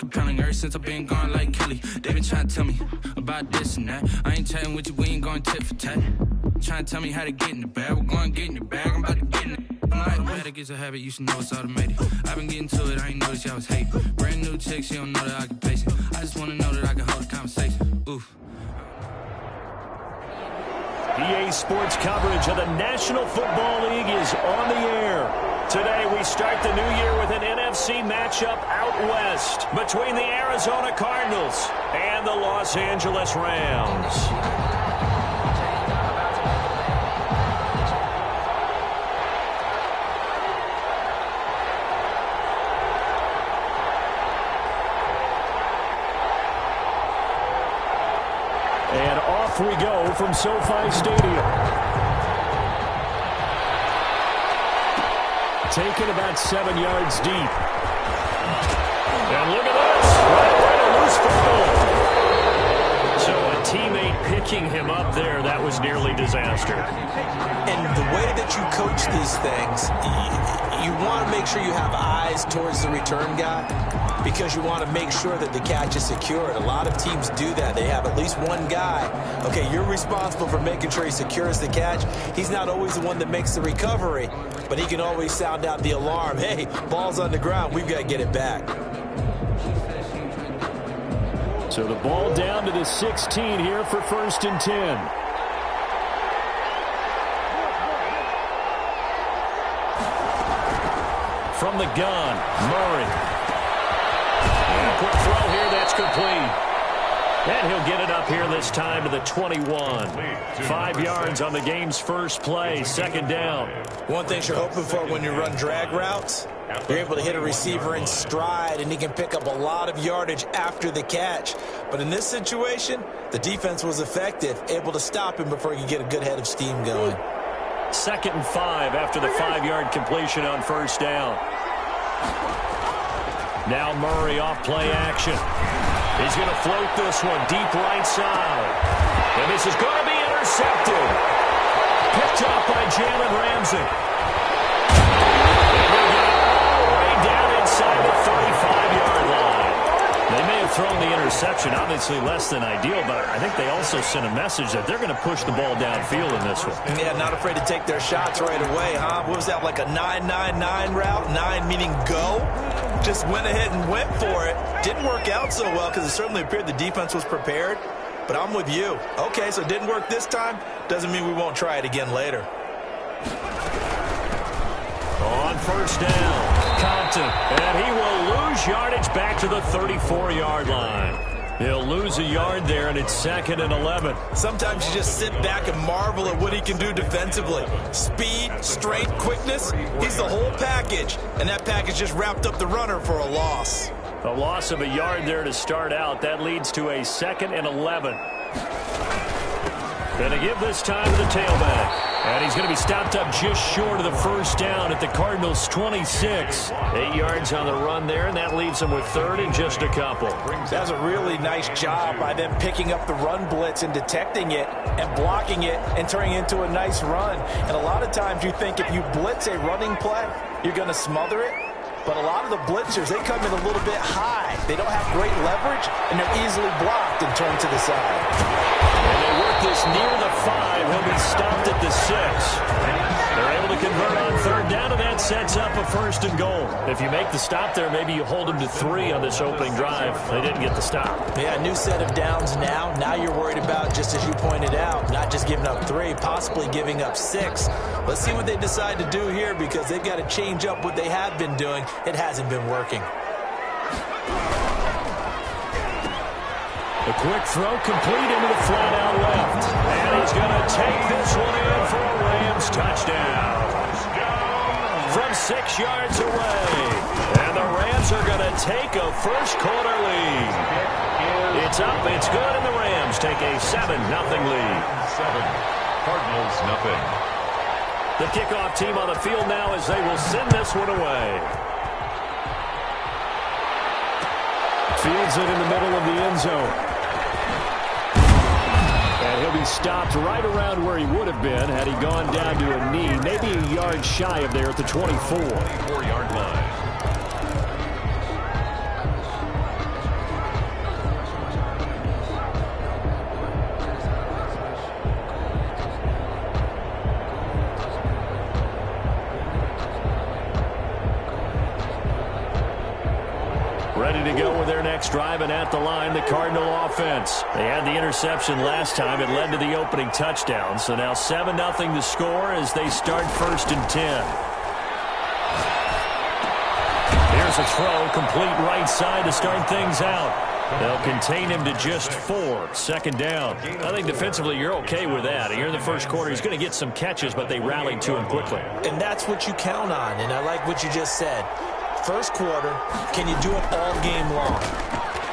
been pounding ever since I've been gone like Kelly. They been trying to tell me about this and that. I ain't chatting with you, we ain't going tit for tat. Trying to tell me how to get in the bag. We're going to get in the bag, I'm about to get in it. I'm like, automatic is a habit, you should know it's automated. I've been getting to it, I ain't noticed y'all was hating. Brand new chick, she don't know that I can pace it. I just wanna know that I can hold a conversation. Oof. EA Sports coverage of the National Football League is on the air. Today we start the new year with an NFC matchup out west between the Arizona Cardinals and the Los Angeles Rams. And off we go from SoFi Stadium. Taken about 7 yards deep. And look at this. Right a loose football. So a teammate picking him up there, that was nearly disaster. And the way that you coach these things, you want to make sure you have eyes towards the return guy, because you want to make sure that the catch is secured. A lot of teams do that. They have at least one guy. Okay, you're responsible for making sure he secures the catch. He's not always the one that makes the recovery, but he can always sound out the alarm. Hey, ball's on the ground. We've got to get it back. So the ball down to the 16 here for 1st and 10. From the gun, Murray. And a quick throw here, that's complete. And he'll get it up here this time to the 21. 5 yards on the game's first play, 2nd down. One thing you're hoping for when you run drag routes, you're able to hit a receiver in stride, and he can pick up a lot of yardage after the catch. But in this situation, the defense was effective, able to stop him before he could get a good head of steam going. 2nd and 5 after the 5-yard completion on 1st down. Now Murray off play action. He's going to float this one deep right side. And this is going to be intercepted. Picked up by Jalen Ramsey. And they'll get it all the way down inside the 35-yard line. They may have thrown the interception, obviously less than ideal, but I think they also sent a message that they're going to push the ball downfield in this one. Yeah, not afraid to take their shots right away, huh? What was that, like a 9-9-9 route? 9 meaning go? Just went ahead and went for it. Didn't work out so well because it certainly appeared the defense was prepared. But I'm with you. Okay, so it didn't work this time. Doesn't mean we won't try it again later. On 1st down, Compton. And he will lose yardage back to the 34-yard line. He'll lose a yard there, and it's 2nd and 11. Sometimes you just sit back and marvel at what he can do defensively. Speed, strength, quickness, he's the whole package. And that package just wrapped up the runner for a loss. A loss of a yard there to start out. That leads to a 2nd and 11. Going to give this time to the tailback. And he's going to be stopped up just short of the 1st down at the Cardinals' 26. 8 yards on the run there, and that leaves them with 3rd and just a couple. That's a really nice job by them picking up the run blitz and detecting it and blocking it and turning it into a nice run. And a lot of times you think if you blitz a running play, you're going to smother it. But a lot of the blitzers, they come in a little bit high. They don't have great leverage, and they're easily blocked and turned to the side. And they work this near the 5. He'll be stopped at the 6. They're able to convert on 3rd down, and that sets up a 1st and goal. If you make the stop there, maybe you hold them to 3 on this opening drive. They didn't get the stop. Yeah, new set of downs now. Now you're worried about, just as you pointed out, not just giving up 3, possibly giving up 6. Let's see what they decide to do here, because they've got to change up what they have been doing. It hasn't been working. A quick throw complete into the flat out left. And he's going to take this one in for a Rams touchdown. From 6 yards away. And the Rams are going to take a first-quarter lead. It's up, it's good, and the Rams take a 7-0 lead. 7. Cardinals, nothing. The kickoff team on the field now as they will send this one away. Fields it in the middle of the end zone. And he'll be stopped right around where he would have been had he gone down to a knee, maybe a yard shy of there at the 24. 24-yard line. Ready to go with their next drive, and at the line, the Cardinal offense. They had the interception last time. It led to the opening touchdown. So now 7-0 to score as they start 1st and 10. Here's a throw, complete right side to start things out. They'll contain him to just 4. 2nd down. I think defensively you're okay with that. Here in the first quarter, he's going to get some catches, but they rallied to him quickly. And that's what you count on, and I like what you just said. First quarter, can you do it all game long?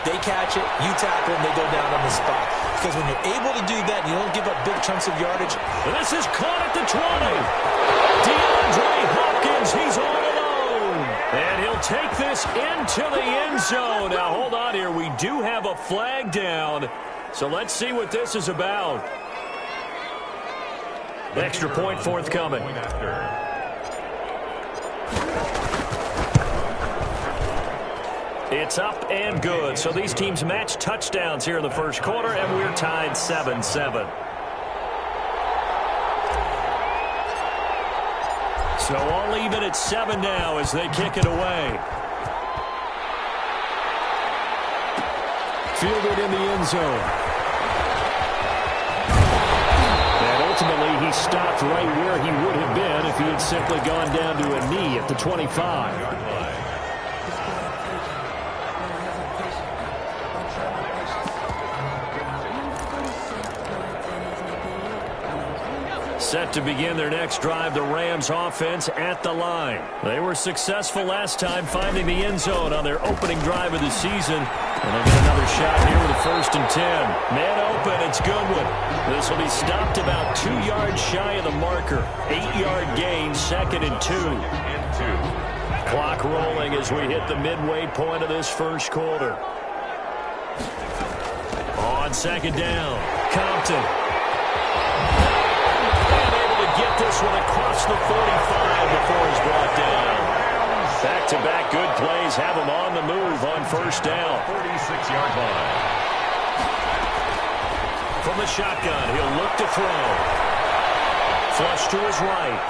They catch it, you tackle them, they go down on the spot. Because when you're able to do that, and you don't give up big chunks of yardage. This is caught at the 20. DeAndre Hopkins, he's all alone. And he'll take this into the end zone. Now, hold on here. We do have a flag down. So let's see what this is about. Extra point forthcoming. It's up and good. So these teams match touchdowns here in the first quarter, and we're tied 7-7. So all even at 7 now as they kick it away. Fielded in the end zone. And ultimately he stopped right where he would have been if he had simply gone down to a knee at the 25. Set to begin their next drive, the Rams offense at the line. They were successful last time finding the end zone on their opening drive of the season. And they'll get another shot here with a 1st and 10. Man open, it's Goodwin. This will be stopped about 2 yards shy of the marker. 8-yard gain, 2nd and 2. Clock rolling as we hit the midway point of this first quarter. On 2nd down, Compton. Get this one across the 45 before he's brought down. Back-to-back good plays have him on the move on 1st down. 46-yard line. From the shotgun, he'll look to throw. Flush to his right.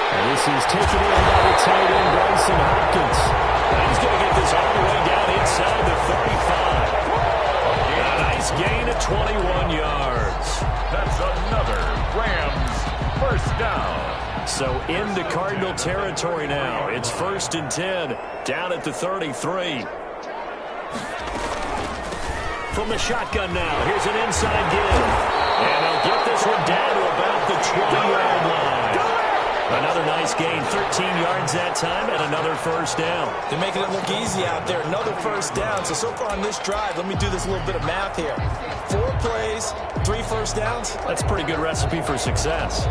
And this is taken in by the tight end, Bryson Hopkins. And he's going to get this all the way down inside the 35. A nice gain of 21 yards. That's another Rams 1st down. So into Cardinal territory now. It's 1st and 10, down at the 33. From the shotgun now, here's an inside give. And they'll get this one down to about the 20-yard line. Another nice gain, 13 yards that time, and another 1st down. They're making it look easy out there. Another 1st down. So far on this drive, let me do this little bit of math here. 4 plays, 3 1st downs. That's a pretty good recipe for success.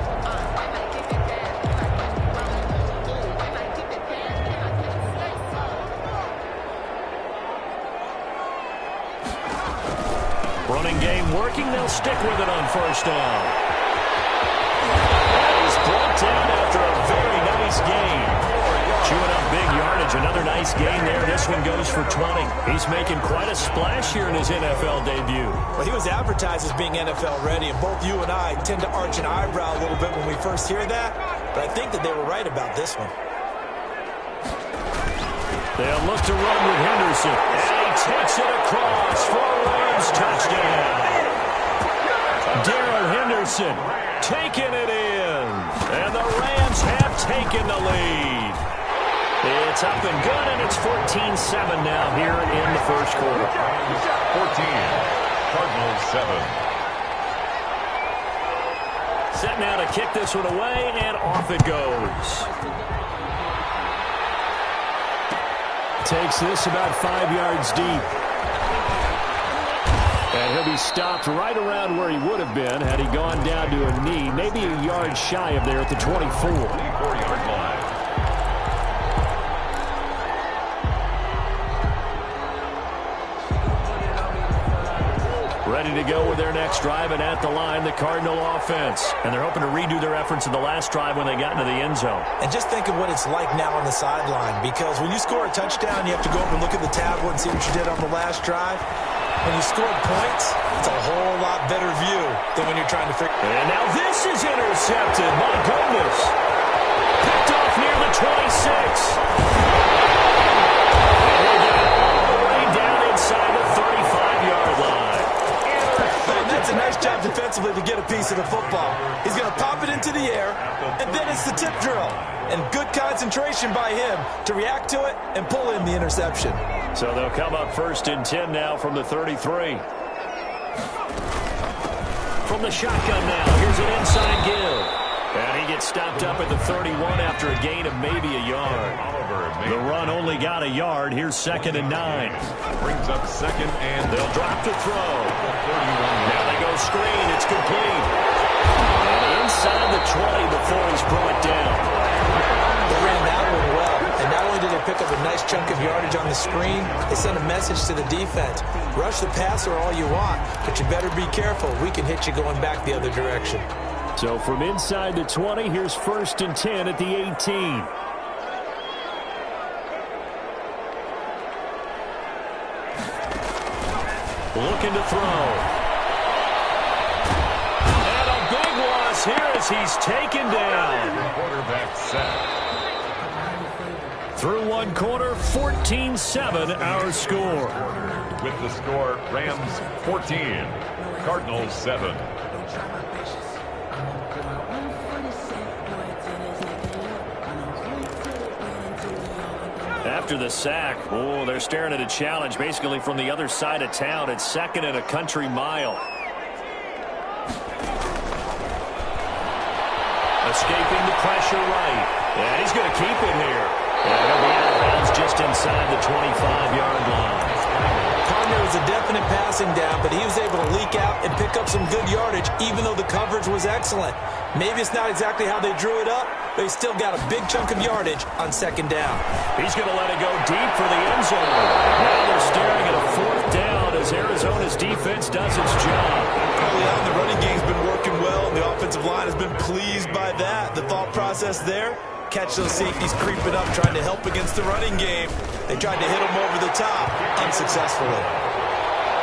Running game working. They'll stick with it on 1st down. Brought down after a very nice gain. Chewing up big yardage. Another nice gain there. This one goes for 20. He's making quite a splash here in his NFL debut. Well, he was advertised as being NFL ready, and both you and I tend to arch an eyebrow a little bit when we first hear that, but I think that they were right about this one. They'll look to run with Henderson. And he takes it across for a Rams touchdown. Darrell Henderson taking it in. And the Rams have taken the lead. It's up and good, and it's 14-7 now here in the first quarter. 14, Cardinals 7. Set now to kick this one away, and off it goes. Takes this about 5 yards deep. And he'll be stopped right around where he would have been had he gone down to a knee, maybe a yard shy of there at the 24. 24-yard line. Ready to go with their next drive, and at the line, the Cardinal offense. And they're hoping to redo their efforts in the last drive when they got into the end zone. And just think of what it's like now on the sideline, because when you score a touchdown, you have to go up and look at the tablet and see what you did on the last drive. When you scored points, it's a whole lot better view than when you're trying to figure. And now this is intercepted. My goodness. Picked off near the 26. the football. He's going to pop it into the air, and then it's the tip drill. And good concentration by him to react to it and pull in the interception. So they'll come up 1st and 10 now from the 33. From the shotgun now, here's an inside give. And he gets stopped up at the 31 after a gain of maybe a yard. The run only got a yard. Here's 2nd and 9. Brings up 2nd and they'll drop to throw. Now they go screen. It's complete. And inside the 20 before he's brought down. They ran that one well. And not only did they pick up a nice chunk of yardage on the screen, they sent a message to the defense. Rush the passer all you want, but you better be careful. We can hit you going back the other direction. So from inside the 20, here's 1st and 10 at the 18. Looking to throw. And a big loss here as he's taken down. quarterback sack. Through one quarter, 14-7 our score. With the score, Rams 14, Cardinals 7. After the sack, they're staring at a challenge basically from the other side of town. It's 2nd and a country mile. Escaping the pressure right. And he's going to keep it here. And he'll be out of bounds just inside the 25-yard line. Partner was a definite passing down, but he was able to leak out and pick up some good yardage, even though the coverage was excellent. Maybe it's not exactly how they drew it up, but he still got a big chunk of yardage on 2nd down. He's going to let it go deep for the end zone. Now they're staring at a 4th down as Arizona's defense does its job. Early on, the running game's been working well, and the offensive line has been pleased by that. The thought process there, catch those safeties creeping up, trying to help against the running game. They tried to hit them over the top, unsuccessfully.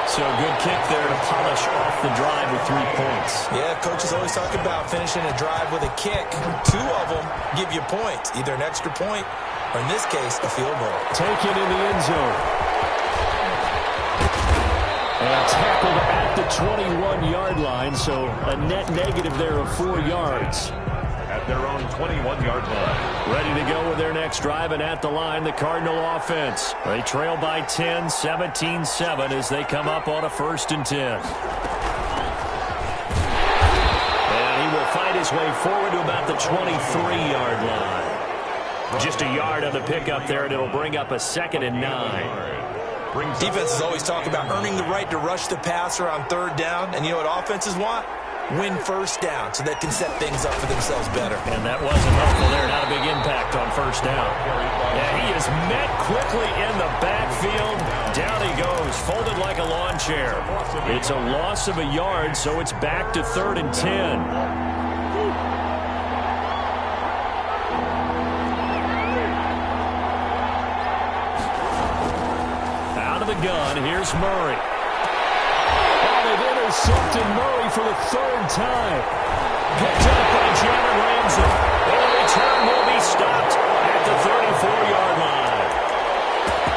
So a good kick there to polish off the drive with 3 points. Yeah, coaches always talk about finishing a drive with a kick. 2 of them give you points, either an extra point or, in this case, a field goal. Taken in the end zone. And tackled at the 21-yard line, so a net negative there of 4 yards. At their own 21-yard line. Ready to go with their next drive, and at the line, the Cardinal offense. They trail by 10, 17-7 as they come up on a 1st and 10. And he will fight his way forward to about the 23-yard line. Just a yard on the pickup there, and it'll bring up a 2nd and 9. Defenses always talk about earning the right to rush the passer on 3rd down, and you know what offenses want? Win 1st down so they can set things up for themselves better. And that wasn't helpful there. Not a big impact on 1st down. Yeah, he is met quickly in the backfield. Down he goes, folded like a lawn chair. It's a loss of a yard, so it's back to 3rd and 10. Out of the gun, here's Murray. They've intercepted Murray for the 3rd time. Picked up by Jalen Ramsey. And the return will be stopped at the 34-yard line.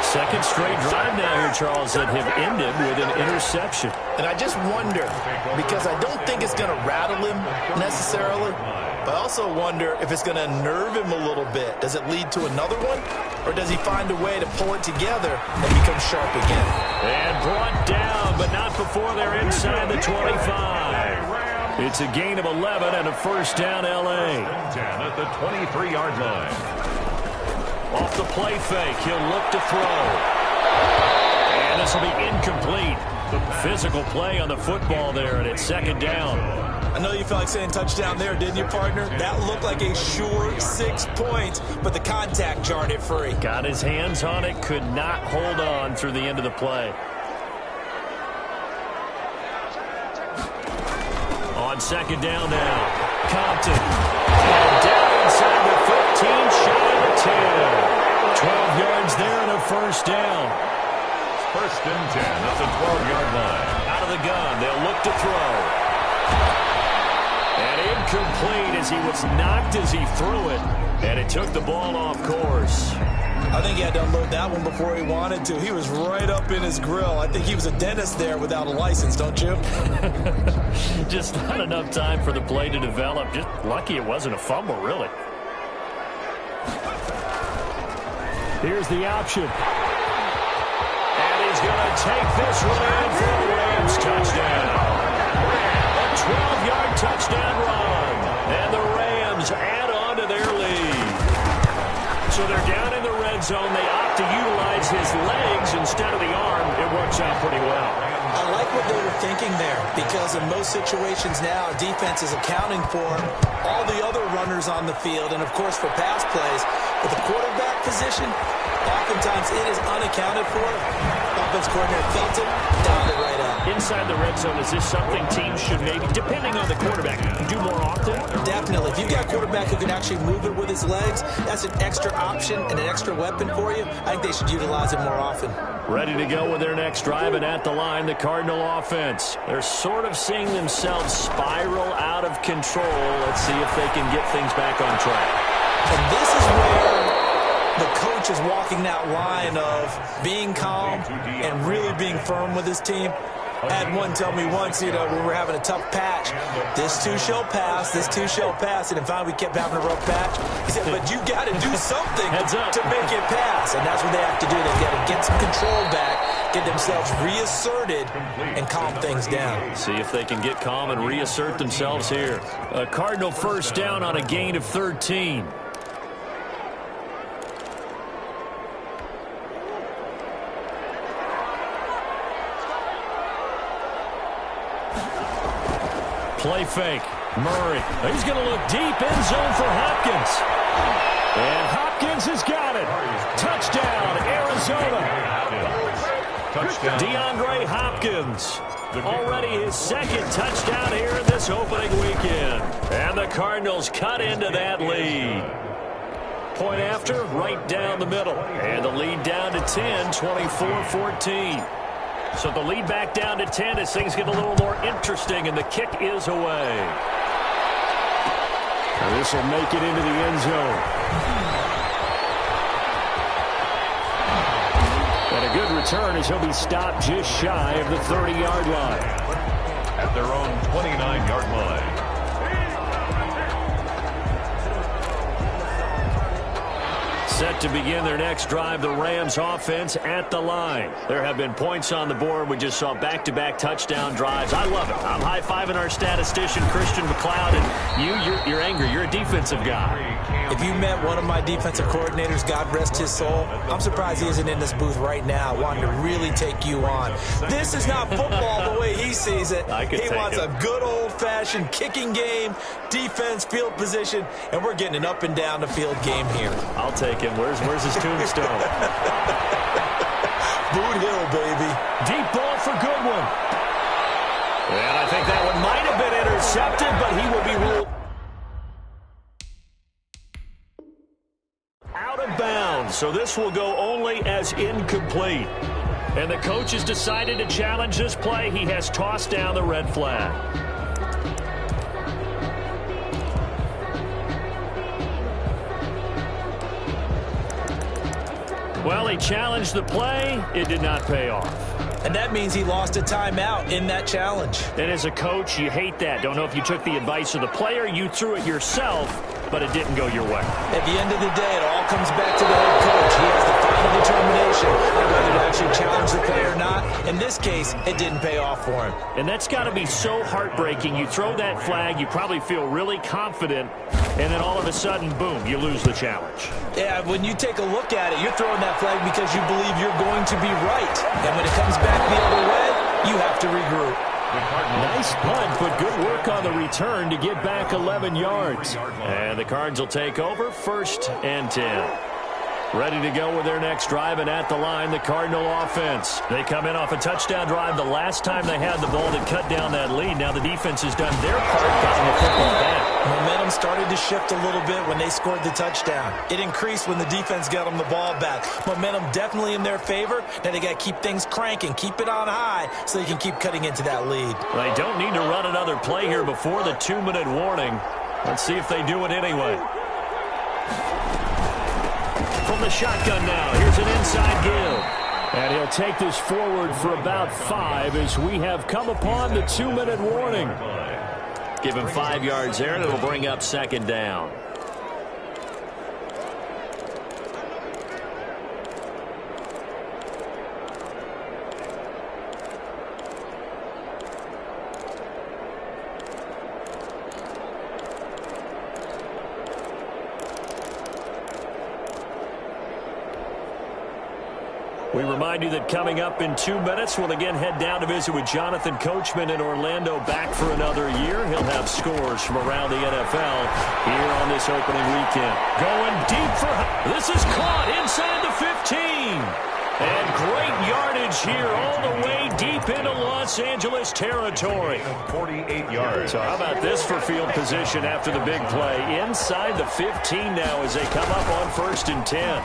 2nd straight drive now here, Charles, that have ended with an interception. And I just wonder, because I don't think it's going to rattle him necessarily, but I also wonder if it's going to unnerve him a little bit. Does it lead to another one? Or does he find a way to pull it together and become sharp again? And brought down, but not before they're inside the 25. It's a gain of 11 and a 1st down, L.A. 10 at the 23-yard line. Off the play fake, he'll look to throw. And this will be incomplete. Physical play on the football there, and it's 2nd down. I know you felt like saying touchdown there, didn't you, partner? That looked like a sure 6 points, but the contact jarred it free. Got his hands on it, could not hold on through the end of the play. On 2nd down now, Compton. And down inside the 15, shy of the 10. 12 yards there and a 1st down. 1st and 10 at the 12-yard line. Out of the gun, they'll look to throw. And incomplete as he was knocked as he threw it. And it took the ball off course. I think he had to unload that one before he wanted to. He was right up in his grill. I think he was a dentist there without a license, don't you? Just not enough time for the play to develop. Just lucky it wasn't a fumble, really. Here's the option. And he's going to take this one in for the Rams touchdown. A 12-yard touchdown run. And the Rams add on to their lead. So they're down in the red zone. They opt to utilize his legs instead of the arm. It works out pretty well. I like what they were thinking there, because in most situations now, defense is accounting for all the other runners on the field and, of course, for pass plays. But the quarterback position, oftentimes it is unaccounted for. Offense coordinator felt it, dialed it right up. Inside the red zone, is this something teams should maybe, depending on the quarterback, do more often? Definitely. If you've got a quarterback who can actually move it with his legs, that's an extra option and an extra weapon for you. I think they should utilize it more often. Ready to go with their next drive, and at the line, the Cardinal offense. They're sort of seeing themselves spiral out of control. Let's see if they can get things back on track. And this is where the coach is walking that line of being calm and really being firm with his team. I had one tell me once, when we were having a tough patch, this too shall pass, this too shall pass. And finally we kept having a rough patch. He said, but you got to do something to make it pass. And that's what they have to do. They've got to get some control back, get themselves reasserted, and calm things down. See if they can get calm and reassert themselves here. A Cardinal first down on a gain of 13. Play fake. Murray. He's going to look deep. End zone for Hopkins. And Hopkins has got it. Touchdown, Arizona. Touchdown. DeAndre Hopkins. Already his second touchdown here in this opening weekend. And the Cardinals cut into that lead. Point after, right down the middle. And the lead down to 10, 24-14. So the lead back down to 10 as things get a little more interesting, and the kick is away. And this will make it into the end zone. And a good return as he'll be stopped just shy of the 30-yard line. At their own 29-yard line. Set to begin their next drive, the Rams offense at the line. There have been points on the board. We just saw back-to-back touchdown drives. I love it. I'm high-fiving our statistician, Christian McLeod, and you're angry. You're a defensive guy. If you met one of my defensive coordinators, God rest his soul, I'm surprised he isn't in this booth right now wanting to really take you on. This is not football the way he sees it. He wants a good old-fashioned kicking game, defense, field position, and we're getting an up-and-down-the-field game here. I'll take it. Where's his tombstone? Boot Hill, baby. Deep ball for Goodwin. And I think that one might have been intercepted, but he will be ruled out of bounds. So this will go only as incomplete. And the coach has decided to challenge this play. He has tossed down the red flag. Well, he challenged the play. It did not pay off. And that means he lost a timeout in that challenge. And as a coach, you hate that. Don't know if you took the advice of the player. You threw it yourself, but it didn't go your way. At the end of the day, it all comes back to the head coach. He has the final determination on whether to actually challenge the play or not. In this case, it didn't pay off for him. And that's got to be so heartbreaking. You throw that flag, you probably feel really confident, and then all of a sudden, boom, you lose the challenge. Yeah, when you take a look at it, you're throwing that flag because you believe you're going to be right. And when it comes back the other way, you have to regroup. Nice punt, but good work on the return to get back 11 yards. And the Cards will take over, 1st and 10. Ready to go with their next drive, and at the line, the Cardinal offense. They come in off a touchdown drive the last time they had the ball to cut down that lead. Now the defense has done their part, getting the football back. Momentum started to shift a little bit when they scored the touchdown. It increased when the defense got them the ball back. Momentum definitely in their favor. Now they got to keep things cranking, keep it on high so they can keep cutting into that lead. They don't need to run another play here before the 2-minute warning. Let's see if they do it anyway. From the shotgun now, here's an inside give. And he'll take this forward for about 5 as we have come upon the 2-minute warning. Give him 5 yards there, and it'll bring up second down. We remind you that coming up in 2 minutes, we'll again head down to visit with Jonathan Coachman in Orlando, back for another year. He'll have scores from around the NFL here on this opening weekend. Going deep for... This is caught inside the 15. And great yardage here all the way deep into Los Angeles territory. 48 yards. So how about this for field position after the big play? Inside the 15 now as they come up on 1st and 10.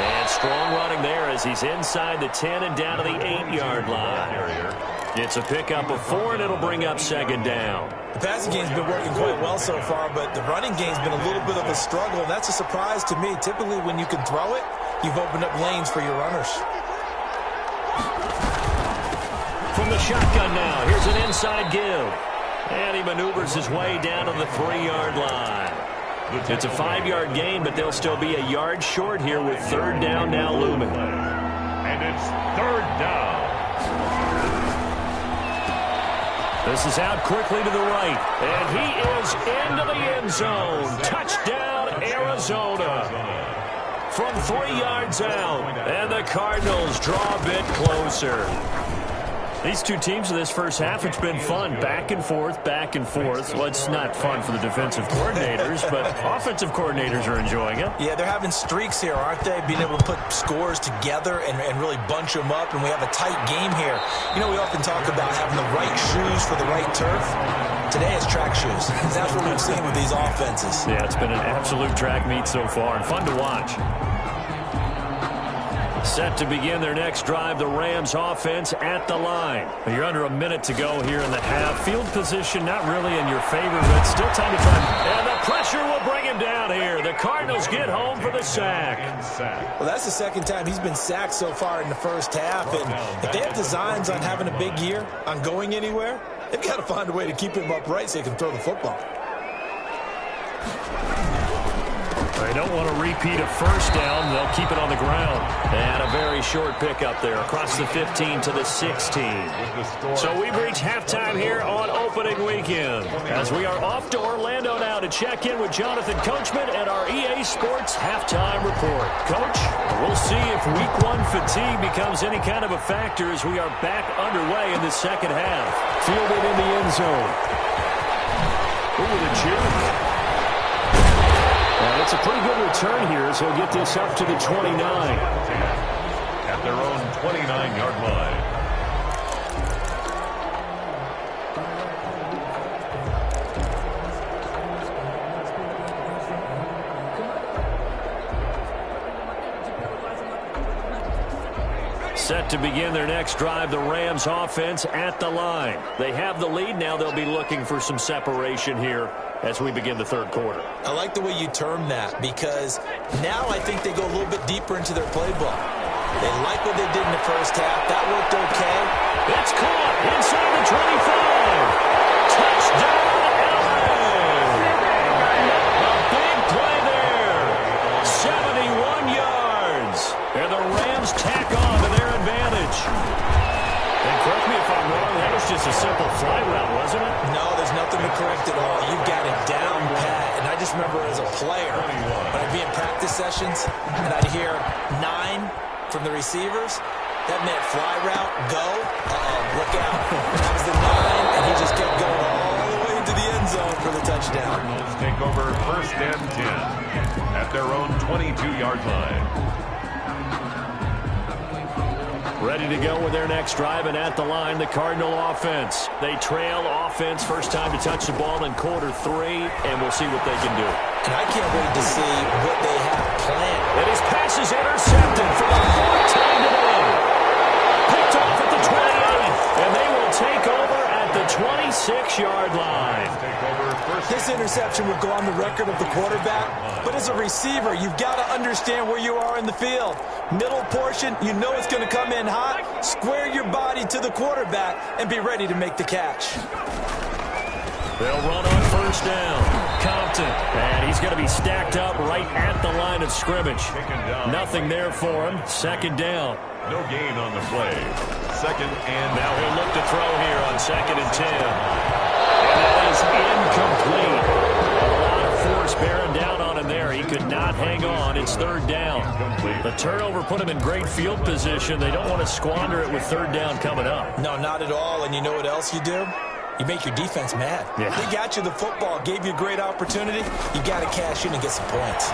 And strong running there as he's inside the 10 and down to the 8-yard line. It's a pickup of 4, and it'll bring up second down. The passing game's been working quite well so far, but the running game's been a little bit of a struggle, and that's a surprise to me. Typically, when you can throw it, you've opened up lanes for your runners. From the shotgun now, here's an inside give. And he maneuvers his way down to the 3-yard line. It's a 5-yard gain, but they'll still be a yard short here with third down now looming. And it's third down. This is out quickly to the right, and he is into the end zone. Touchdown, Arizona. From 3 yards out, and the Cardinals draw a bit closer. These two teams in this first half, it's been fun. Back and forth, back and forth. Well, it's not fun for the defensive coordinators, but offensive coordinators are enjoying it. Yeah, they're having streaks here, aren't they? Being able to put scores together and really bunch them up, and we have a tight game here. You know, we often talk about having the right shoes for the right turf. Today it's track shoes. That's what we've seen with these offenses. Yeah, it's been an absolute track meet so far, and fun to watch. Set to begin their next drive, the Rams offense at the line. You're under a minute to go here in the half. Field position not really in your favor, but still time to try. And the pressure will bring him down here. The Cardinals get home for the sack. Well, that's the second time he's been sacked so far in the first half. And if they have designs on having a big year, on going anywhere, they've got to find a way to keep him upright so he can throw the football. They don't want to repeat a first down. They'll keep it on the ground. And a very short pickup there across the 15 to the 16. So we've reached halftime here on opening weekend. As we are off to Orlando now to check in with Jonathan Coachman and our EA Sports halftime report. Coach, we'll see if week 1 fatigue becomes any kind of a factor as we are back underway in the second half. Fielded in the end zone. Ooh, the juke. And it's a pretty good return here as he'll get this up to the 29. At their own 29-yard line. Set to begin their next drive, the Rams offense at the line. They have the lead. Now they'll be looking for some separation here as we begin the third quarter. I like the way you term that because now I think they go a little bit deeper into their playbook. They like what they did in the first half. That worked okay. It's caught inside the 25. Touchdown, LA. A big play there. 71 yards. And the Rams tack on to their advantage. And correct me if I'm wrong, that was just a simple fly route, wasn't it? No, there's nothing to correct at all. You've got it down pat. And I just remember as a player, when I'd be in practice sessions, and I'd hear 9 from the receivers, that meant fly route, go, look out. That was the 9, and he just kept going all the way to the end zone for the touchdown. Cardinals take over 1st and 10 at their own 22-yard line. Ready to go with their next drive, and at the line, the Cardinal offense. They trail offense, first time to touch the ball in quarter 3, and we'll see what they can do. And I can't wait to see what they have planned. And his pass is intercepted for the 4th time today. Picked off at the 28, and they will take over at the 26-yard line. This interception will go on the record of the quarterback, but as a receiver, you've got to understand where you are in the field. Middle portion, you know it's going to come in hot. Square your body to the quarterback and be ready to make the catch. They'll run on 1st down. Compton, and he's going to be stacked up right at the line of scrimmage. Nothing there for him. 2nd down. No gain on the play. 2nd and now he'll look to throw here on 2nd and 10. And that is incomplete. A lot of force bearing down on him there. He could not hang on. It's 3rd down. The turnover put him in great field position. They don't want to squander it with 3rd down coming up. No, not at all. And you know what else you do? You make your defense mad. Yeah. They got you the football, gave you a great opportunity. You got to cash in and get some points.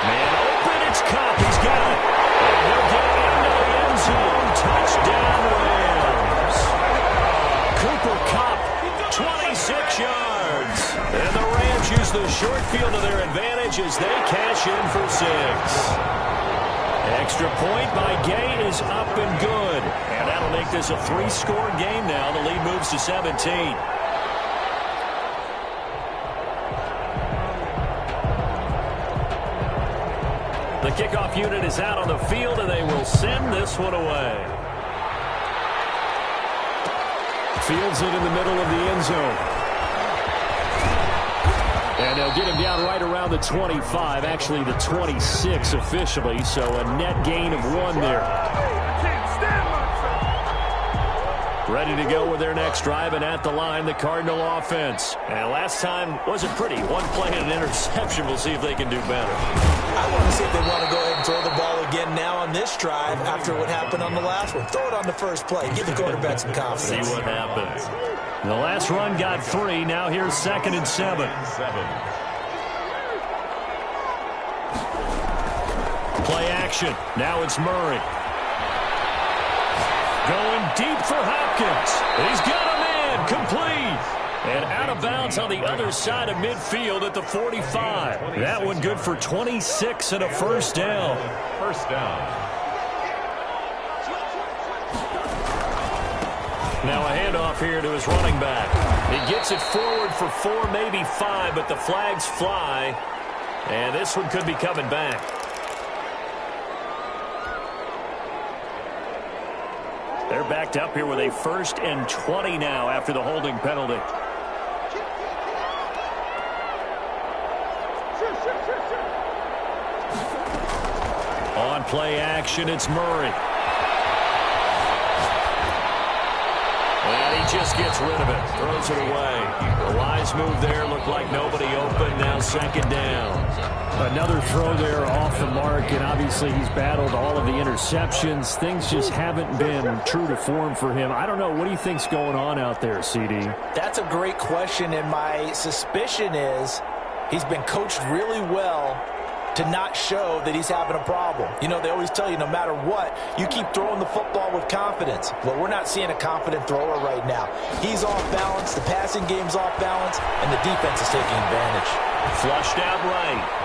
Man open, it's Cup. He's got it. And he'll get into the end zone. Touchdown, Rams. Cooper Kupp, 26 yards. And the Rams use the short field to their advantage as they cash in for 6. Extra point by Gay is up and good. And that'll make this a 3-score game now. The lead moves to 17. The kickoff unit is out on the field, and they will send this one away. Fields it in the middle of the end zone. And they'll get him down right around the 25, actually the 26 officially, so a net gain of 1 there. Ready to go with their next drive, and at the line, the Cardinal offense. And last time wasn't pretty. 1 play and an interception. We'll see if they can do better. I want to see if they want to go ahead and throw the ball again now on this drive after what happened on the last one. Throw it on the first play. Give the quarterback some confidence. See what happens. The last run got 3. Now here's 2nd and 7. Play action. Now it's Murray. Going deep for Hopkins. He's got a man. Complete. And out of bounds on the other side of midfield at the 45. That one good for 26 and a 1st down. 1st down. Now a handoff here to his running back. He gets it forward for 4, maybe 5, but the flags fly. And this one could be coming back. They're backed up here with a 1st and 20 now after the holding penalty. On play action, it's Murray. And he just gets rid of it. Throws it away. A wise move there. Looked like nobody open. Now 2nd down. Another throw there off the mark, and obviously he's battled all of the interceptions. Things just haven't been true to form for him. I don't know. What do you think's going on out there, CD? That's a great question, and my suspicion is he's been coached really well to not show that he's having a problem. You know, they always tell you no matter what, you keep throwing the football with confidence. Well, we're not seeing a confident thrower right now. He's off balance, the passing game's off balance, and the defense is taking advantage. Flushed out right.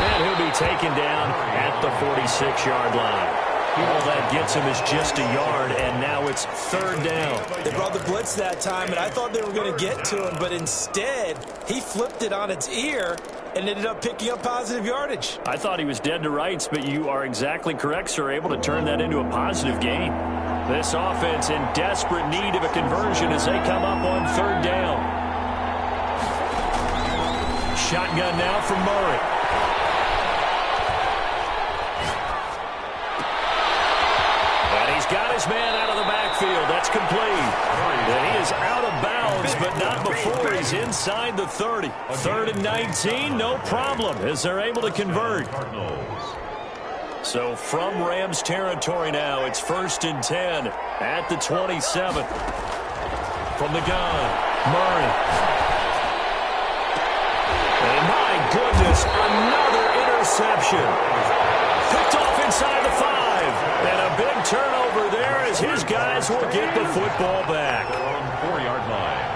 And he'll be taken down at the 46-yard line. All that gets him is just a yard, and now it's 3rd down. They brought the blitz that time, and I thought they were going to get to him, but instead, he flipped it on its ear and ended up picking up positive yardage. I thought he was dead to rights, but you are exactly correct, sir, able to turn that into a positive gain. This offense in desperate need of a conversion as they come up on 3rd down. Shotgun now from Murray. And he's got his man out of the backfield. That's complete. And he is out of bounds, but not before he's inside the 30. 3rd and 19, no problem, as they're able to convert. So from Rams territory now, it's 1st and 10 at the 27. from the gun. Murray. And my goodness, another interception. Picked off inside the 5. And a big turnover there as his guys will get the football back. 4-yard line.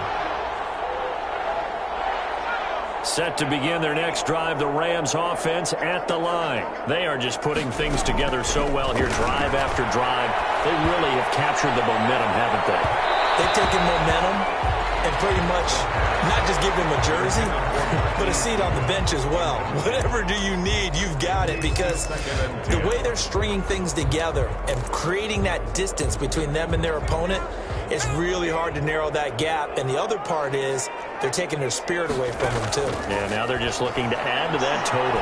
Set to begin their next drive, the Rams offense at the line. They are just putting things together so well here, drive after drive. They really have captured the momentum, haven't they? They've taken momentum and pretty much not just give them a jersey, but a seat on the bench as well. Whatever do you need, you've got it, because the way they're stringing things together and creating that distance between them and their opponent, it's really hard to narrow that gap. And the other part is they're taking their spirit away from them, too. Yeah, now they're just looking to add to that total.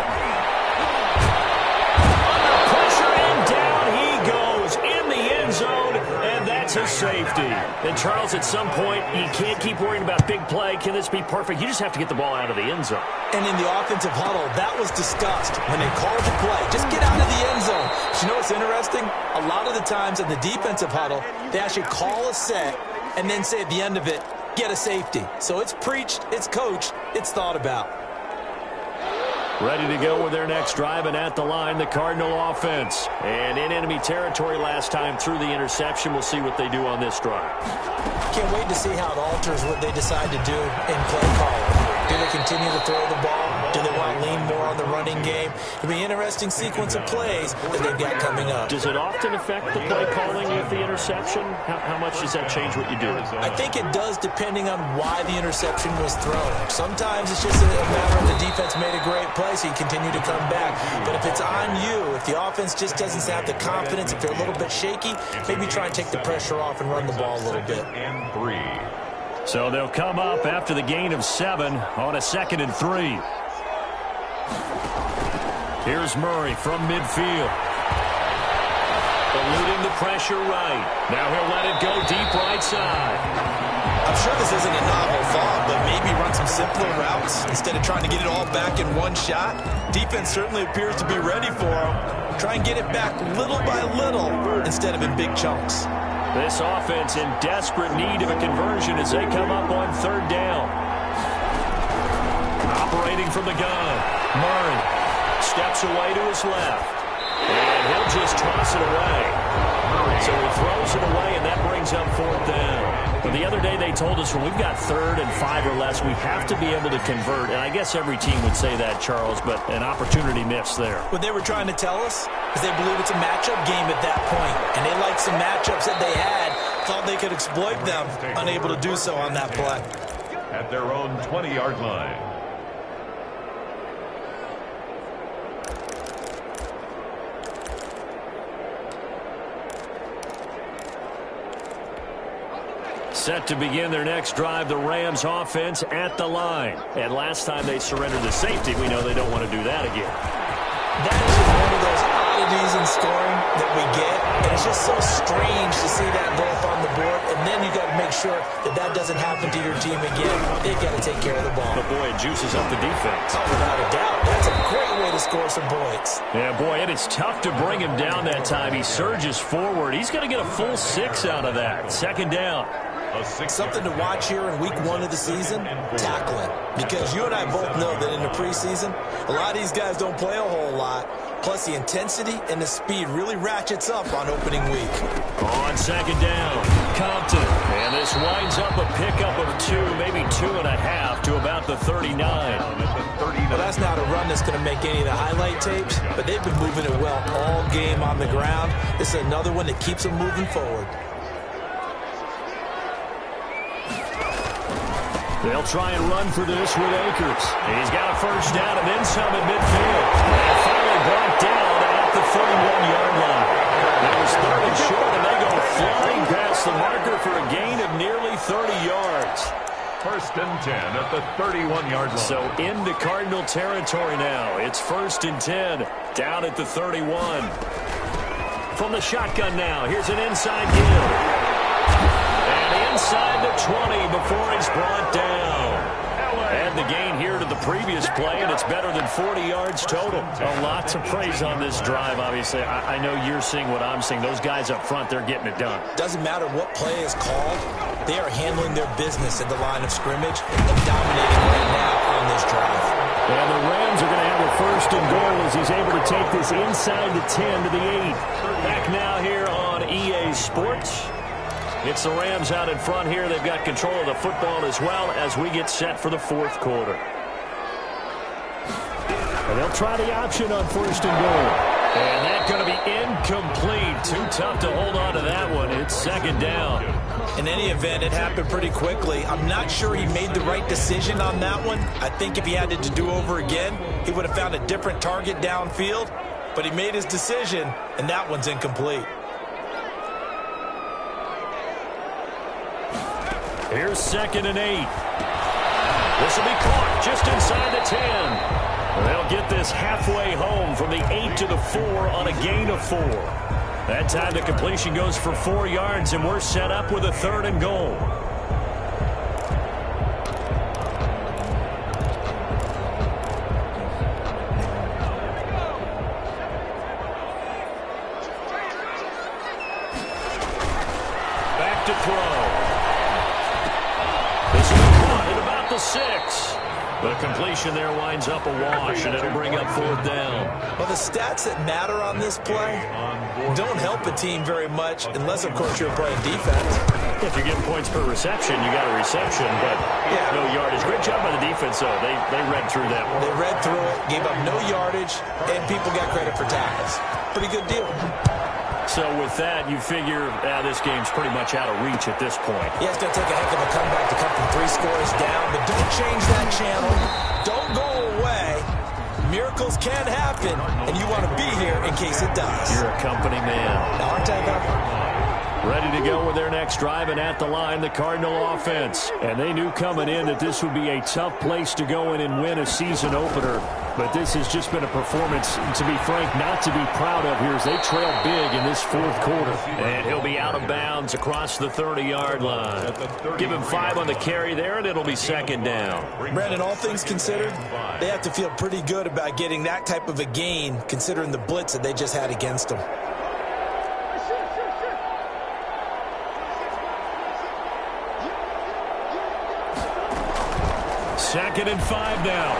Under pressure, and down he goes in the end zone, and that's a safety. And, Charles, at some point, you can't keep worrying about big play. Can this be perfect? You just have to get the ball out of the end zone. And in the offensive huddle, that was discussed when they called the play. Just get out of the end zone. But you know what's interesting? A lot of the times in the defensive huddle, they actually call a set and then say at the end of it, get a safety. So it's preached, it's coached, it's thought about. Ready to go with their next drive, and at the line, the Cardinal offense. And in enemy territory last time through the interception. We'll see what they do on this drive. Can't wait to see how it alters what they decide to do in play calling. Do they continue to throw the ball? Do they want to lean more on the running game? It'll be an interesting sequence of plays that they've got coming up. Does it often affect the play calling with the interception? How much does that change what you do? I think it does, depending on why the interception was thrown. Sometimes it's just a matter of the defense made a great play, so you continue to come back. But if it's on you, if the offense just doesn't have the confidence, if they're a little bit shaky, maybe try and take the pressure off and run the ball a little bit. And 3. So they'll come up after the gain of 7 on a 2nd and 3. Here's Murray from midfield. Eluding the pressure right. Now he'll let it go deep right side. I'm sure this isn't a novel thought, but maybe run some simpler routes instead of trying to get it all back in one shot. Defense certainly appears to be ready for him. Try and get it back little by little instead of in big chunks. This offense in desperate need of a conversion as they come up on 3rd down. Operating from the gun, Murray steps away to his left. And he'll just toss it away. So he throws it away, and that brings up 4th down. But the other day they told us when we've got 3rd and 5 or less, we have to be able to convert. And I guess every team would say that, Charles, but an opportunity missed there. What they were trying to tell us is they believe it's a matchup game at that point. And they liked some matchups that they had, thought they could exploit them, unable to do so on that play. At their own 20-yard line. Set to begin their next drive, the Rams offense at the line. And last time they surrendered the safety, we know they don't want to do that again. That is just one of those oddities in scoring that we get. And it's just so strange to see that go up on the board. And then you got to make sure that that doesn't happen to your team again. They've got to take care of the ball. But, boy, it juices up the defense. Oh, without a doubt. That's a great way to score some points. Yeah, boy, and it's tough to bring him down that time. He surges forward. He's going to get a full 6 out of that. 2nd down. Something to watch here in week 1 of the season, tackling. Because you and I both know that in the preseason, a lot of these guys don't play a whole lot. Plus, the intensity and the speed really ratchets up on opening week. On 2nd down, Compton. And this winds up a pickup of 2, maybe 2.5 to about the 39. Well, that's not a run that's going to make any of the highlight tapes, but they've been moving it well all game on the ground. This is another one that keeps them moving forward. They'll try and run for this with Akers. He's got a 1st down and then some at midfield. And finally brought down at the 31-yard line. That was 3rd and short, and they go flying past the marker for a gain of nearly 30 yards. 1st and 10 at the 31-yard line. So into Cardinal territory now. It's 1st and 10 down at the 31. From the shotgun now, here's an inside give. Inside the 20 before he's brought down. And the gain here to the previous play, and it's better than 40 yards total. A lot to praise on this drive, obviously. I know you're seeing what I'm seeing. Those guys up front, they're getting it done. Doesn't matter what play is called. They are handling their business at the line of scrimmage and dominating right now on this drive. And the Rams are going to have a first and goal as he's able to take this inside the 10 to the 8. Back now here on EA Sports. It's the Rams out in front here. They've got control of the football as well as we get set for the fourth quarter. And they'll try the option on first and goal. And that's going to be incomplete. Too tough to hold on to that one. It's second down. In any event, it happened pretty quickly. I'm not sure he made the right decision on that one. I think if he had it to do over again, he would have found a different target downfield. But he made his decision, and that one's incomplete. Here's 2nd and 8. This will be caught just inside the 10. They'll get this halfway home from the 8 to the 4 on a gain of 4. That time the completion goes for 4 yards, and we're set up with a 3rd and goal. Back to throw. This will be caught at about the 6. The completion there winds up a wash, and it'll bring up 4th down. Well, the stats that matter on this play don't help a team very much unless, of course, you're playing defense. If you're getting points per reception, you got a reception, but no yardage. Great job by the defense, though. They read through that one. They read through it, gave up no yardage, and people got credit for tackles. Pretty good deal. So with that, you figure this game's pretty much out of reach at this point. Yeah, it's going to take a heck of a comeback to come from 3 scores down, but don't change that channel. Don't go away. Miracles can happen, and you want to be here in case it does. You're a company man. Aren't I? Ready to go with their next drive, and at the line, the Cardinal offense. And they knew coming in that this would be a tough place to go in and win a season opener. But this has just been a performance, to be frank, not to be proud of here as they trail big in this fourth quarter. And he'll be out of bounds across the 30-yard line. Give him 5 on the carry there, and it'll be 2nd down. Brandon, all things considered, they have to feel pretty good about getting that type of a gain, considering the blitz that they just had against them. Second and 5 now.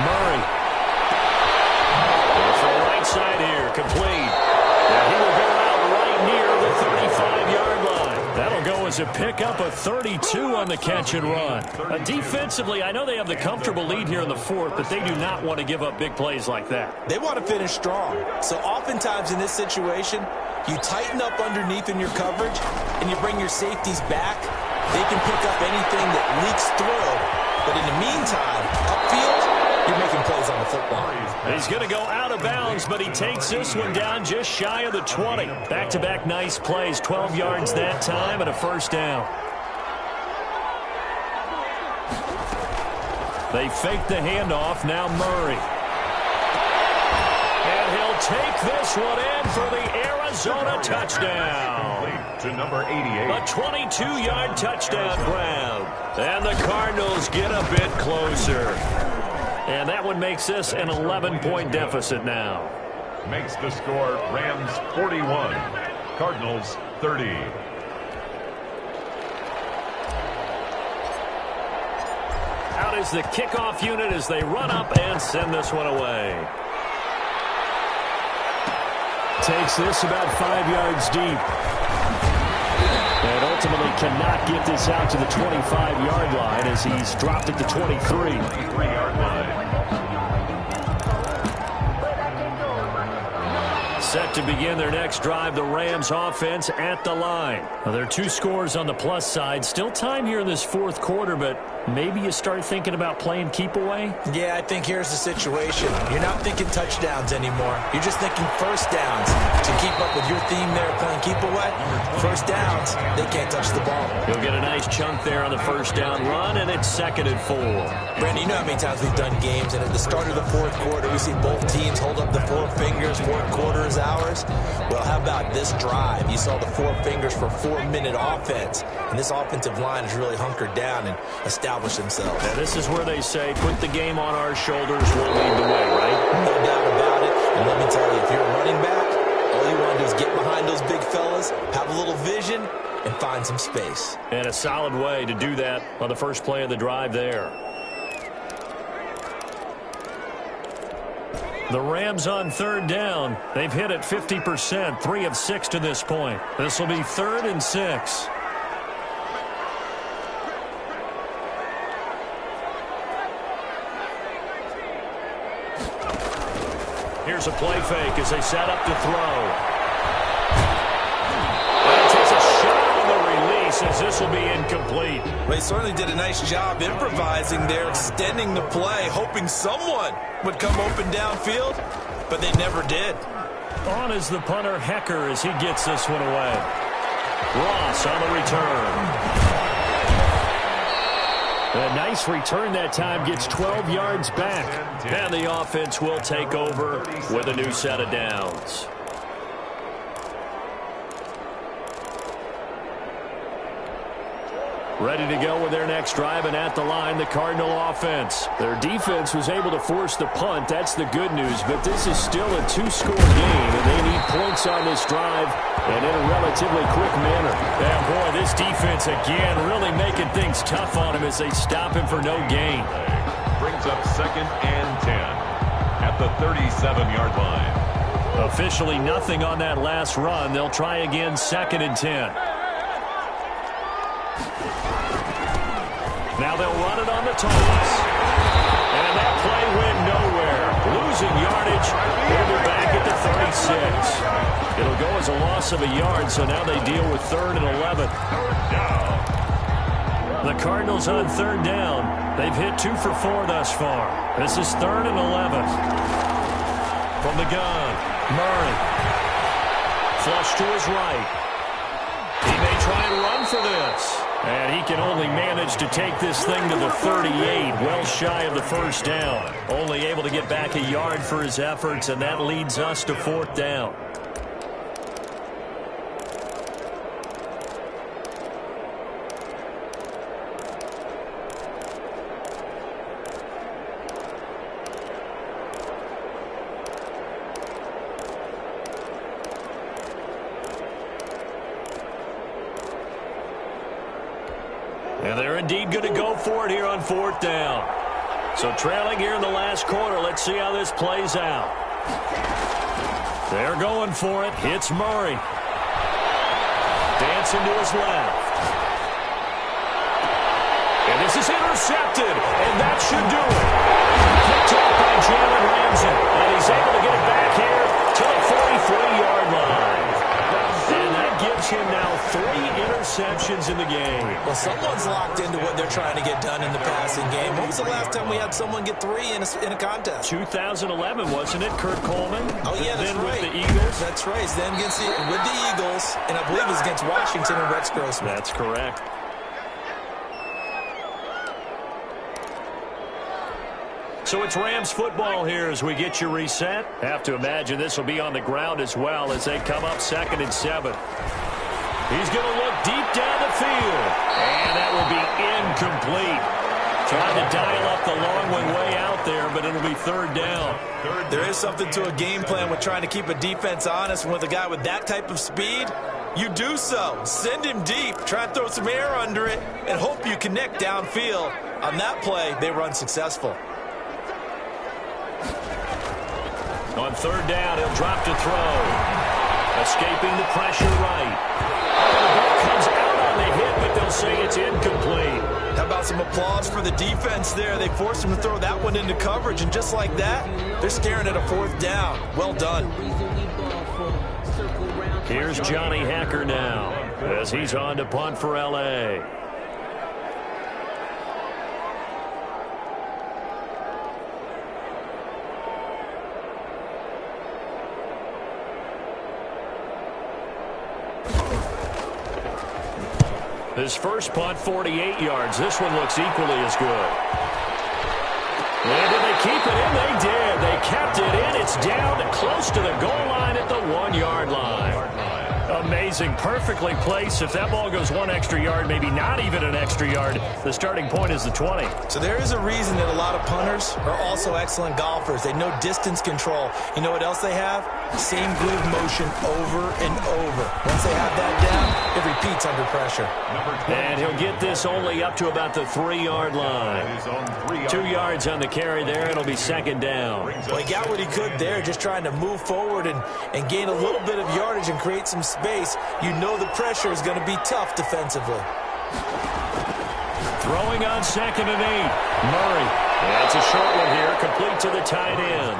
Murray. From the right side here, complete. And he will go out right near the 35-yard line. That'll go as a pickup of 32 on the catch and run. Defensively, I know they have the comfortable lead here in the fourth, but they do not want to give up big plays like that. They want to finish strong. So oftentimes in this situation, you tighten up underneath in your coverage, and you bring your safeties back. They can pick up anything that leaks through. But in the meantime, upfield, you're making plays on the football. He's going to go out of bounds, but he takes this one down just shy of the 20. Back-to-back nice plays, 12 yards that time and a first down. They fake the handoff, now Murray. And he'll take this one in for the Arizona touchdown. To number 88. A 22-yard touchdown grab. And the Cardinals get a bit closer. And that one makes this an 11-point deficit now. Makes the score Rams 41, Cardinals 30. Out is the kickoff unit as they run up and send this one away. Takes this about 5 yards deep. And ultimately cannot get this out to the 25-yard line as he's dropped it to 23. 3-yard line. Set to begin their next drive, the Rams offense at the line. Well, there are 2 scores on the plus side. Still time here in this fourth quarter, but maybe you start thinking about playing keep away? Yeah, I think here's the situation. You're not thinking touchdowns anymore. You're just thinking first downs to keep up up with your theme there playing keep away, first downs, they can't touch the ball. He'll get a nice chunk there on the first down run, and it's 2nd and 4. Brandon, you know how many times we've done games, and at the start of the fourth quarter, we see both teams hold up the 4 fingers, fourth quarter is ours. Well, how about this drive? You saw the 4 fingers for 4-minute offense, and this offensive line has really hunkered down and established themselves. Now, this is where they say, put the game on our shoulders, we'll lead the way, right? No doubt about it. And let me tell you, if you're a running back, all you want to do is get behind those big fellas, have a little vision, and find some space. And a solid way to do that on the first play of the drive there. The Rams on 3rd down. They've hit it 50%, 3 of 6 to this point. This will be 3rd and 6. Here's a play fake as they set up to throw. And it takes a shot on the release as this will be incomplete. Well, he certainly did a nice job improvising there, extending the play, hoping someone would come open downfield, but they never did. On is the punter, Hecker, as he gets this one away. Ross on the return. A nice return that time, gets 12 yards back. And the offense will take over with a new set of downs. Ready to go with their next drive, and at the line, the Cardinal offense. Their defense was able to force the punt. That's the good news, but this is still a 2-score game, and they need points on this drive and in a relatively quick manner. And, boy, this defense, again, really making things tough on him as they stop him for no gain. Brings up 2nd and 10 at the 37-yard line. Officially nothing on that last run. They'll try again 2nd and 10. Now they'll run it on the toss. And that play went nowhere. Losing yardage. They'll be back at the 36. It'll go as a loss of a yard, so now they deal with 3rd and 11. The Cardinals on 3rd down. They've hit 2 for 4 thus far. This is 3rd and 11. From the gun, Murray. Flush to his right. He may try and run for this. And he can only manage to take this thing to the 38, well shy of the first down. Only able to get back a yard for his efforts, and that leads us to 4th down. And they're indeed going to go for it here on 4th down. So trailing here in the last quarter. Let's see how this plays out. They're going for it. Hits Murray. Dancing to his left. And this is intercepted. And that should do it. Picked up by Jalen Ramsey. And he's able to get it back here to the 43-yard line. And that gives him now 3 interceptions in the game. Well, someone's locked into what they're trying to get done in the passing game. When was the last time we had someone get 3 in a contest? 2011, wasn't it, Kurt Coleman? Oh, yeah, that's then right. with the Eagles? That's right. Then with the Eagles, and I believe it was against Washington and Rex Grossman. That's correct. So it's Rams football here as we get you reset. Have to imagine this will be on the ground as well as they come up 2nd and 7. He's going to look deep down the field. And that will be incomplete. Trying to dial up the long one way out there, but it'll be 3rd down. There is something to a game plan with trying to keep a defense honest. And with a guy with that type of speed, you do so. Send him deep. Try and throw some air under it and hope you connect downfield. On that play, they were unsuccessful. On 3rd down, he'll drop to throw. Escaping the pressure right. The ball comes out on the hit, but they'll say it's incomplete. How about some applause for the defense there? They forced him to throw that one into coverage, and just like that, they're staring at a 4th down. Well done. Here's Johnny Hecker now as he's on to punt for L.A. His first punt, 48 yards. This one looks equally as good. And did they keep it in? They did. They kept it in. It's down close to the goal line at the 1-yard line. Amazing. Perfectly placed. If that ball goes 1 extra yard, maybe not even an extra yard, the starting point is the 20. So there is a reason that a lot of punters are also excellent golfers. They know distance control. You know what else they have? Same groove motion over and over. Once they have that down, it repeats under pressure. And he'll get this only up to about the 3-yard line. 2 yards on the carry there. It'll be second down. Well, he got what he could there, just trying to move forward and gain a little bit of yardage and create some space. You know the pressure is going to be tough defensively. Throwing on 2nd and 8. Murray. That's a short one here, complete to the tight end.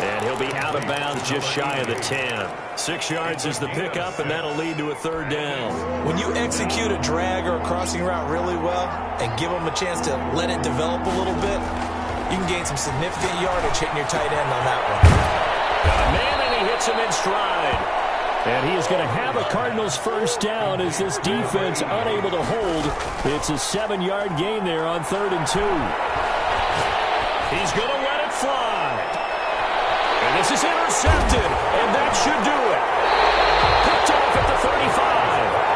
And he'll be out of bounds just shy of the 10. 6 yards is the pickup, and that'll lead to a 3rd down. When you execute a drag or a crossing route really well and give them a chance to let it develop a little bit, you can gain some significant yardage hitting your tight end on that one. Got a man, and he hits him in stride. And he is going to have a Cardinals first down as this defense unable to hold. It's a 7-yard gain there on 3rd and 2. He's going to let it fly. And this is intercepted, and that should do it. Picked off at the 35.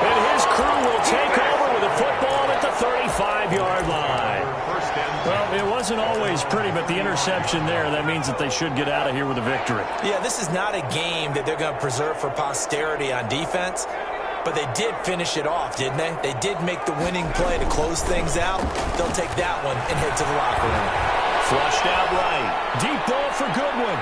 And his crew will take over with a football at the 35-yard line. Well, it wasn't always pretty, but the interception there, that means that they should get out of here with a victory. Yeah, this is not a game that they're going to preserve for posterity on defense, but they did finish it off, didn't they? They did make the winning play to close things out. They'll take that one and head to the locker room. Flushed out right. Deep ball for Goodwin.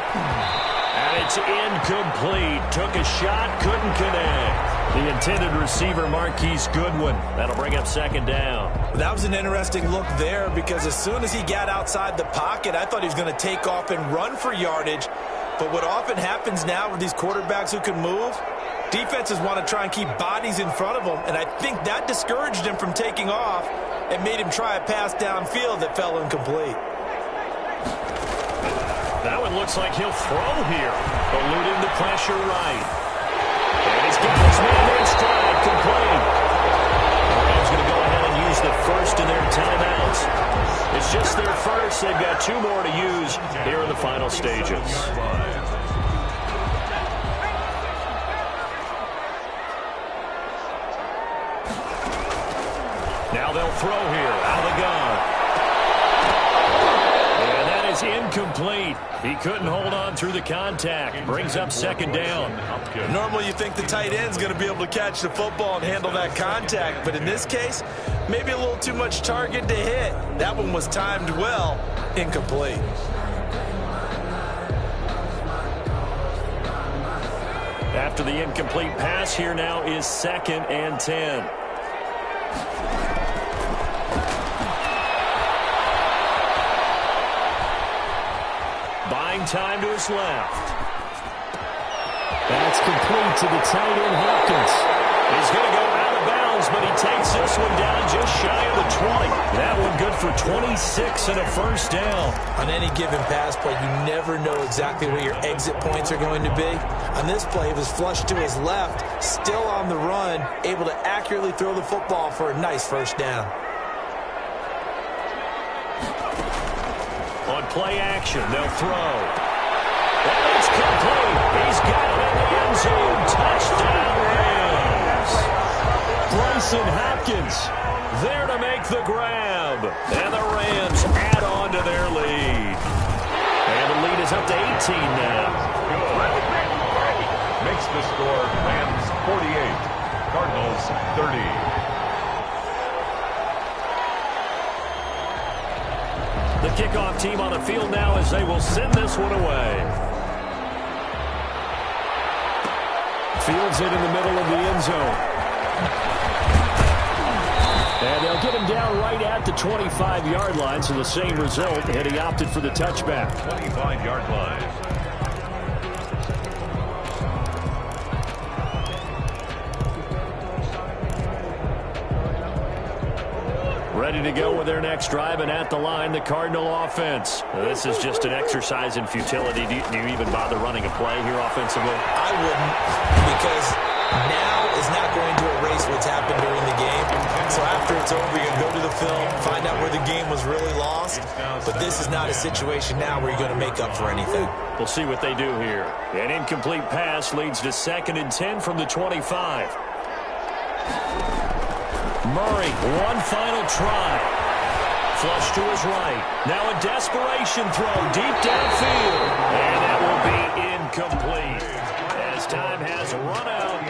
And it's incomplete. Took a shot, couldn't connect. The intended receiver, Marquise Goodwin. That'll bring up 2nd down. That was an interesting look there because as soon as he got outside the pocket, I thought he was going to take off and run for yardage. But what often happens now with these quarterbacks who can move, defenses want to try and keep bodies in front of them, and I think that discouraged him from taking off and made him try a pass downfield that fell incomplete. That one looks like he'll throw here, eluding the pressure right. And he's got his man in stride, complete. The Rams going to go ahead and use the first of their timeouts. It's just their first. They've got 2 more to use here in the final stages. Now they'll throw here out of the gun. And that is incomplete. He couldn't hold on through the contact. Brings up 2nd down. Normally you think the tight end's going to be able to catch the football and handle that contact, but in this case, maybe a little too much target to hit. That one was timed well. Incomplete. After the incomplete pass, here now is 2nd and 10. Buying time to his left. That's complete to the tight end, Hopkins. He's going to go out of bounds, but he takes this one down just shy of the 20. That one good for 26 and a first down. On any given pass play, you never know exactly where your exit points are going to be. On this play, it was flushed to his left, still on the run, able to accurately throw the football for a nice first down. On play action, they'll throw. And it's complete. He's got it in the end zone. Touchdown, Rams. Bryson Hopkins there to make the grab. And the Rams add on to their lead. And the lead is up to 18 now. Makes the score Rams 48, Cardinals 30. The kickoff team on the field now as they will send this one away. Fields it in the middle of the end zone. And they'll get him down right at the 25-yard line, so the same result, and he opted for the touchback. 25-yard line. Ready to go with their next drive, and at the line, the Cardinal offense. This is just an exercise in futility. Do you even bother running a play here offensively? I wouldn't, because now is not going to erase what's happened during the game. So after it's over, you can go to the film, find out where the game was really lost. But this is not a situation now where you're going to make up for anything. We'll see what they do here. An incomplete pass leads to 2nd and 10 from the 25. Murray, one final try. Flush to his right. Now a desperation throw deep downfield. And that will be incomplete as time has run out.